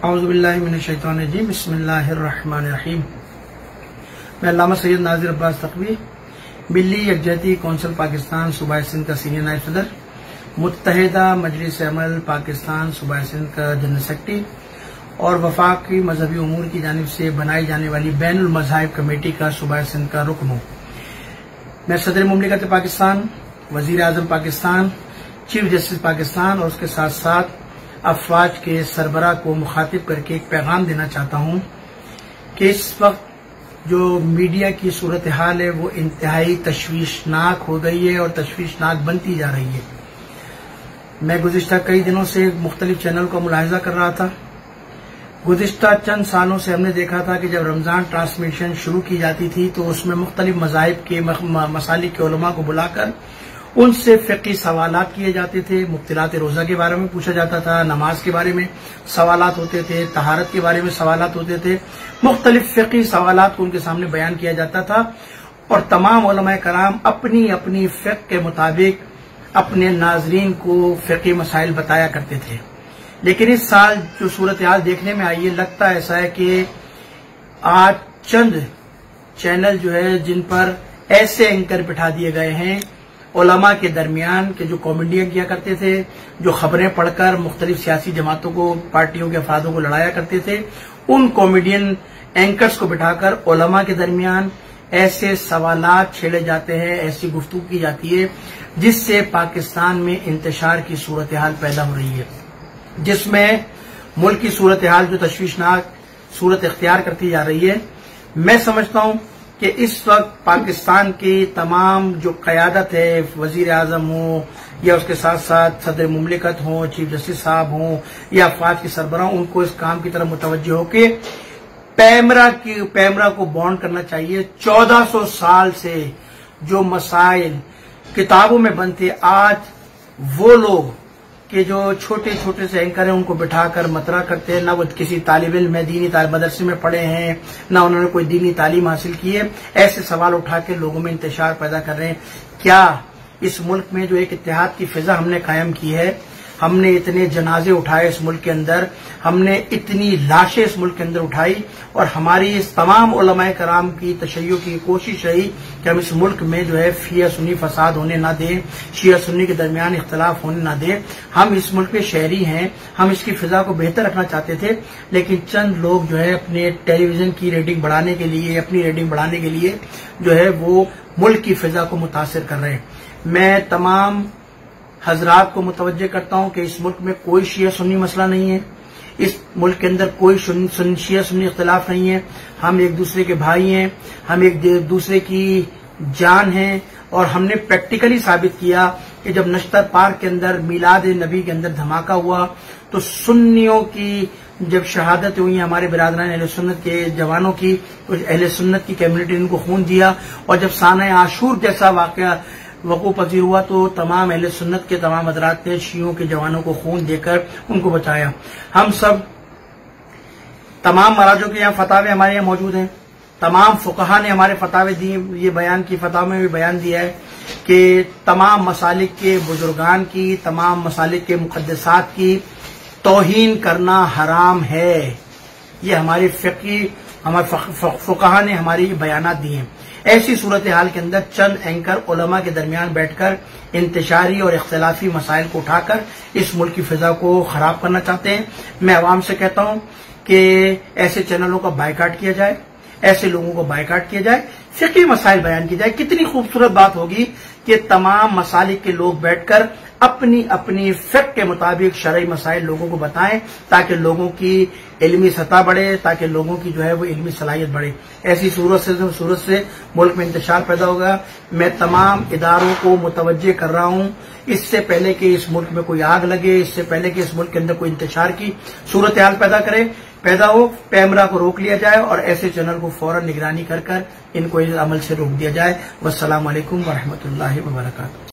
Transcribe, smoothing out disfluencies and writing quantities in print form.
औज़ुबिल्लाहि मिनश्शैतानिर्रजीम बिस्मिल्लाहिर्रहमानिर्रहीम। मैं अल्लामा सैयद नाज़िर अब्बास तक़वी, मिल्ली यकजहती कौंसिल पाकिस्तान सूबा सिंध का सीनियर नायब सदर, मुत्तहिदा मजलिस अमल पाकिस्तान सूबा सिंध का जनरल सेक्रेटरी और वफाकी मजहबी उमूर की जानिब से बनाई जाने वाली बैनुल मज़ाहिब कमेटी का सूबा सिंध का रुकन हूँ। मैं सदर मुमलिकत पाकिस्तान, वजीर आजम पाकिस्तान, चीफ जस्टिस पाकिस्तान और उसके साथ साथ अफवाज के सरबराह को मुखातिब करके एक पैगाम देना चाहता हूं कि इस वक्त जो मीडिया की सूरत हाल है वो इंतहाई तशवीशनाक हो गई है और तशवीशनाक बनती जा रही है। मैं गुज़िश्ता कई दिनों से मुख्तलिफ चैनल का मुलाहिजा कर रहा था। गुज़िश्ता चंद सालों से हमने देखा था कि जब रमजान ट्रांसमिशन शुरू की जाती थी तो उसमें मुख्तलिफ मज़ाहिब के मसालिक के उलमा को बुलाकर उनसे फ़िक़ही सवालात किए जाते थे। मुफ्तिलात रोज़ा के बारे में पूछा जाता था, नमाज के बारे में सवालात होते थे, तहारत के बारे में सवालात होते थे। मुख्तलिफ फ़िक़ही सवालात को उनके सामने बयान किया जाता था और तमाम उलमाए कराम अपनी अपनी फ़िक़्ह के मुताबिक अपने नाज़रीन को फ़िक़ही मसाइल बताया करते थे। लेकिन इस साल जो सूरत हाल देखने में आई है, लगता ऐसा है कि आज चंद चैनल जो है जिन पर ऐसे एंकर बिठा दिए गए हैं उलमा के दरमियान के जो कॉमेडियन किया करते थे, जो खबरें पढ़कर मुख्तलिफ सियासी जमातों को, पार्टियों के अफरादों को लड़ाया करते थे, उन कॉमेडियन एंकर्स को बिठाकर उलमा के दरमियान ऐसे सवालात छेड़े जाते हैं, ऐसी गुफ्तगू की जाती है जिससे पाकिस्तान में इंतशार की सूरत हाल पैदा हो रही है, जिसमें मुल्क की सूरत हाल जो तशवीशनाक सूरत इख्तियार करती जा रही है। मैं समझता हूं कि इस वक्त पाकिस्तान की तमाम जो क़यादत है, वजीर आजम हो या उसके साथ साथ सदर मुमलिकत हो, चीफ जस्टिस साहब हो या अफवाज की सरबराह, उनको इस काम की तरफ मुतवज्जह होके पैमरा को बॉन्ड करना चाहिए। 1400 साल से जो मसाइल किताबों में बंद थे, आज वो लोग कि जो छोटे छोटे से एंकर हैं उनको बिठाकर मतरा करते हैं, ना वो किसी तालिब इल्म में दीनी मदरसे में पढ़े हैं, ना उन्होंने कोई दीनी तालीम हासिल की है, ऐसे सवाल उठा के लोगों में इंतशार पैदा कर रहे हैं। क्या इस मुल्क में जो एक इत्तेहाद की फिजा हमने कायम की है, हमने इतने जनाजे उठाए इस मुल्क के अंदर, हमने इतनी लाशें इस मुल्क के अंदर उठाई और हमारी इस तमाम उलमाए कराम की तशय्युह की कोशिश रही कि हम इस मुल्क में जो है शिया सुन्नी फसाद होने ना दें, शिया सुन्नी के दरमियान इख्तलाफ होने ना दें। हम इस मुल्क में शहरी हैं, हम इसकी फिजा को बेहतर रखना चाहते थे, लेकिन चंद लोग जो है अपने टेलीविजन की रेटिंग बढ़ाने के लिए, अपनी रेटिंग बढ़ाने के लिए जो है वो मुल्क की फिजा को मुतासिर कर रहे हैं। मैं तमाम हजरात को मुतवज्जे करता हूं कि इस मुल्क में कोई शिया सुन्नी मसला नहीं है, इस मुल्क के अंदर कोई शिया सुन्नी इख्तिलाफ नहीं है। हम एक दूसरे के भाई हैं, हम एक दूसरे की जान हैं और हमने प्रैक्टिकली साबित किया कि जब नश्तर पार्क के अंदर मिलाद नबी के अंदर धमाका हुआ तो सुन्नियों की जब शहादत हुई, हमारे बिरादरान अहले सुन्नत के जवानों की, तो अहले सुन्नत की कम्युनिटी ने उनको खून दिया और जब साना आशूर जैसा वाकया वकूअ पजीर हुआ तो तमाम अहले सुन्नत के तमाम हज़रात ने शियों के जवानों को खून देकर उनको बचाया। हम सब तमाम मराजों के यहाँ फतावे हमारे यहाँ मौजूद हैं, तमाम फुक़हा ने हमारे फतावे दिए, ये बयान की फतावे में भी बयान दिया है कि तमाम मसालिक के बुजुर्गान की, तमाम मसालिक के मुक़द्दसात की तौहीन करना हराम है। ये हमारे फुक़हा ने हमारी बयानात दिए हैं। ऐसी सूरत हाल के अंदर चंद एंकर उलमा के दरमियान बैठकर इंतशारी और इख्तिलाफी मसाइल को उठाकर इस मुल्क की फिजा को खराब करना चाहते हैं। मैं अवाम से कहता हूं कि ऐसे चैनलों का बायकाट किया जाए, ऐसे लोगों को बायकाट किया जाए, फ़िक़ही मसाइल बयान की जाए। कितनी खूबसूरत बात होगी कि तमाम मसालिक के लोग बैठकर अपनी अपनी फ़िक़्ह के मुताबिक शरई मसाइल लोगों को बताएं ताकि लोगों की इल्मी सतह बढ़े, ताकि लोगों की जो है वो इल्मी सलाहियत बढ़े। ऐसी सूरत से मुल्क में इंतशार पैदा होगा। मैं तमाम इदारों को मुतवज्जे कर रहा हूं, इससे पहले कि इस मुल्क में कोई आग लगे, इससे पहले कि इस मुल्क के अंदर कोई इंतशार की सूरत हाल पैदा हो, पैमरा को रोक लिया जाए और ऐसे चैनल को फौरन निगरानी कर इनको इस अमल से रोक दिया जाए। वस्सलामु अलैकुम वरहमतुल्लाहि वबरकातुहू।